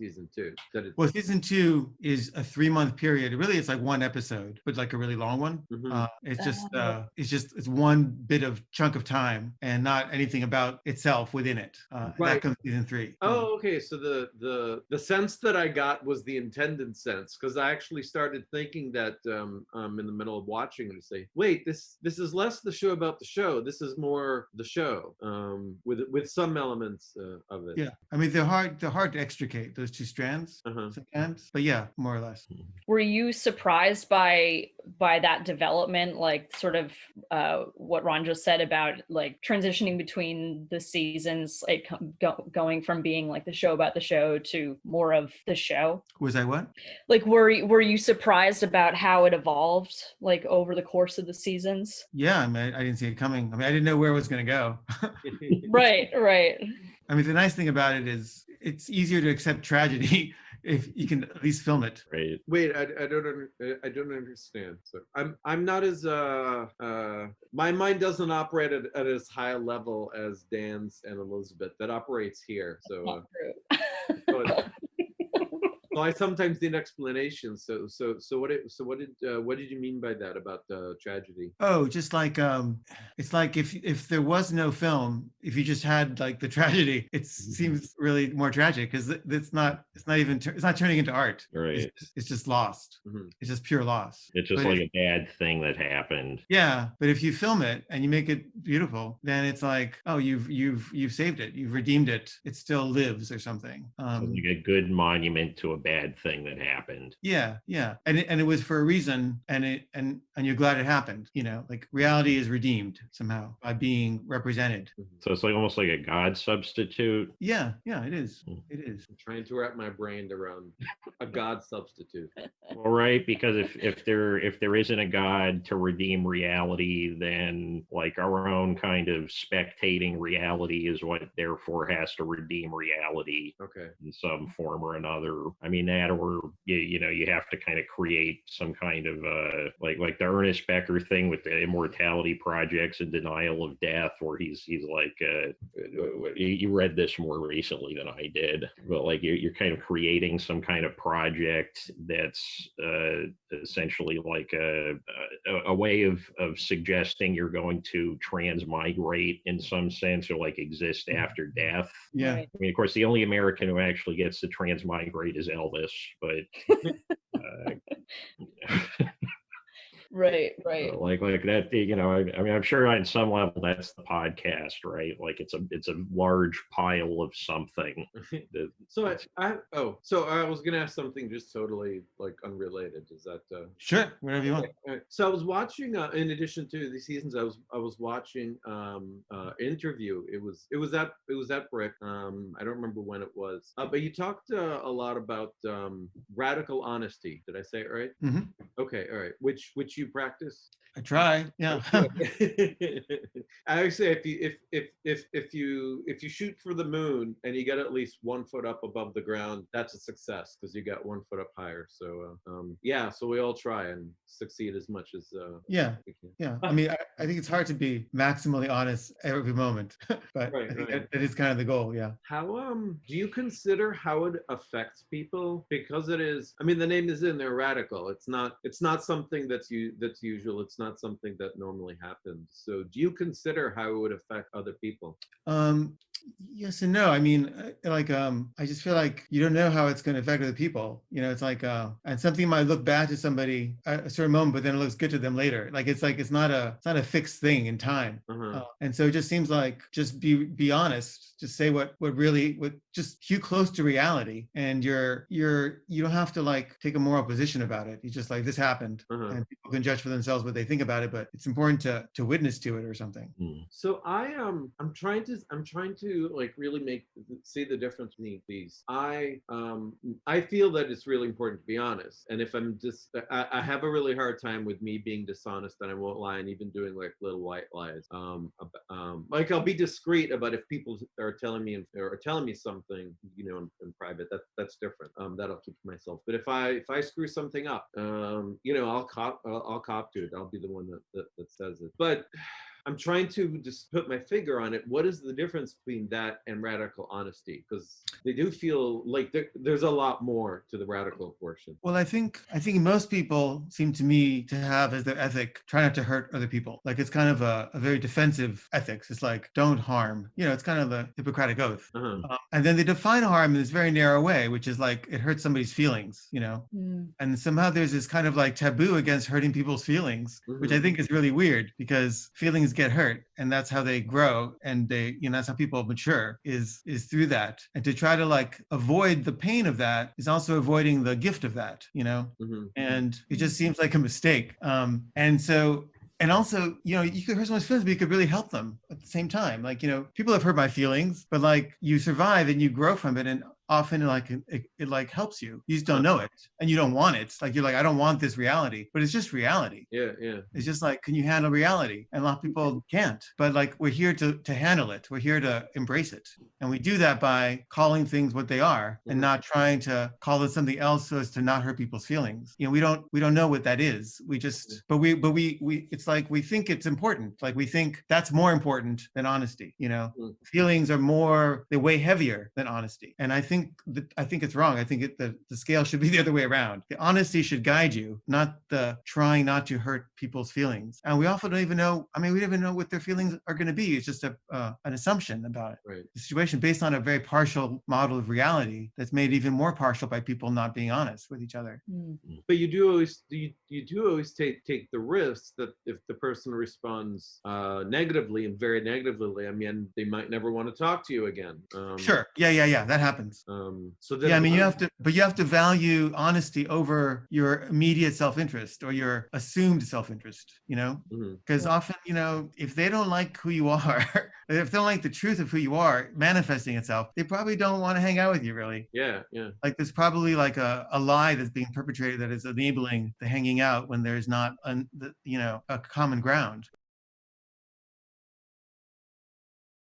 season 2? That it's... Well, season 2 is a 3-month period. Really, it's like one episode, but like a really long one. It's one bit of chunk of time and not anything about itself within it. And that comes season 3. Oh, okay. So the sense that I got was the intended sense, because I actually started thinking that in the middle of watching and say, wait, this is less the show about the show. This is more the show with some elements of it. Yeah, I mean they're hard to extricate those two strands sometimes, but yeah, more or less. Were you surprised by that development, like sort of what Ron just said about like transitioning between the seasons, like going from being like the show about the show to more of the show? Was I what? Like were you surprised about how it evolved like over the course of the seasons? Yeah, I mean I didn't see it coming. I mean I didn't know where it was going to go. Right. I mean the nice thing about it is it's easier to accept tragedy if you can at least film it. Right. Wait, I don't understand. So I'm not as my mind doesn't operate at as high a level as Dan's and Elizabeth. That operates here. So so I sometimes need explanations. So what did you mean by that about tragedy? Oh, just like it's like if there was no film, if you just had like the tragedy, it seems really more tragic because it's not turning into art. Right. It's just lost. It's just pure loss. It's just a bad thing that happened. Yeah, but if you film it and you make it beautiful, then it's like, oh, you've saved it, you've redeemed it. It still lives or something. So like a good monument to a bad thing that happened. Yeah, and it was for a reason, and you're glad it happened. You know, like reality is redeemed somehow by being represented. So it's like almost like a God substitute. Yeah, it is. It is. I'm trying to wrap my brain around a God substitute. Well, right, because if there isn't a God to redeem reality, then like our own kind of spectating reality is what therefore has to redeem reality. Okay. In some form or another. I mean that, or you have to kind of create some kind of like the Ernest Becker thing with the immortality projects and denial of death, where he's like you read this more recently than I did, but like you're kind of creating some kind of project that's essentially like a way of suggesting you're going to transmigrate in some sense, or like exist after death. Yeah. Right. I mean, of course, the only American who actually gets to transmigrate is Elvis, but Right. like that, I mean, I'm sure on some level that's the podcast, right? Like it's a large pile of something. So I was gonna ask something just totally like unrelated. Is that Sure, whatever you want. So I was watching in addition to the seasons, I was watching interview. It was at Brick. I don't remember when it was, but you talked a lot about radical honesty. Did I say it right? Mm-hmm. Okay, all right. Which you practice? I try. Yeah. I would say if you shoot for the moon and you get at least 1 foot up above the ground, that's a success because you got 1 foot up higher. So so we all try and succeed as much as we can. Yeah. I mean, I think it's hard to be maximally honest every moment, but I think that is kind of the goal. Yeah. How do you consider how it affects people? Because it is, I mean, the name is in there, radical. It's not something that's usual. It's not something that normally happens. So do you consider how it would affect other people? Yes and no. I mean, I just feel like you don't know how it's going to affect other people. You know, it's like, and something might look bad to somebody at a certain moment, but then it looks good to them later. Like it's not a fixed thing in time. And so it just seems like just be honest. Just say what just hew close to reality, and you don't have to like take a moral position about it. You just like, this happened, and people can judge for themselves what they think about it. But it's important to witness to it or something. So I'm trying to like really see the difference between these. I feel that it's really important to be honest, and if I'm just I have a really hard time with me being dishonest, and I won't lie, and even doing like little white lies. Like I'll be discreet about if people are telling me something, in private. That's different. That'll keep to myself. But if I screw something up, I'll cop to it. I'll be the one that says it. But I'm trying to just put my finger on it. What is the difference between that and radical honesty? Because they do feel like there's a lot more to the radical portion. Well, I think most people seem to me to have as their ethic try not to hurt other people. Like it's kind of a very defensive ethics. It's like don't harm. It's kind of the Hippocratic oath. Uh-huh. And then they define harm in this very narrow way, which is like it hurts somebody's feelings. And somehow there's this kind of like taboo against hurting people's feelings, which I think is really weird because feelings get hurt, and that's how they grow, and that's how people mature is through that. And to try to like avoid the pain of that is also avoiding the gift of that, and it just seems like a mistake. And also, you could hurt someone's feelings, but you could really help them at the same time. Like, people have hurt my feelings, but like you survive and you grow from it. And often it like helps you. You just don't know it and you don't want it. Like you're like, I don't want this reality, but it's just reality. Yeah. It's just like, can you handle reality? And a lot of people can't, but like we're here to handle it. We're here to embrace it. And we do that by calling things what they are and not trying to call it something else so as to not hurt people's feelings. We don't know what that is. We just, but we it's like, we think it's important. Like we think that's more important than honesty. Feelings are they weigh heavier than honesty. And I think it's wrong. I think the scale should be the other way around. The honesty should guide you, not the trying not to hurt people's feelings. And we often don't even know. I mean, we don't even know what their feelings are going to be. It's just an assumption about it. Right. The situation based on a very partial model of reality that's made even more partial by people not being honest with each other. But you do always take the risk that if the person responds negatively and very negatively, I mean, they might never want to talk to you again. Sure. Yeah. That happens. So then, yeah, I mean, you have to value honesty over your immediate self-interest or your assumed self-interest, because often, if they don't like who you are, if they don't like the truth of who you are manifesting itself, they probably don't want to hang out with you, really. Yeah. Like there's probably like a lie that's being perpetrated that is enabling the hanging out when there's not, a common ground.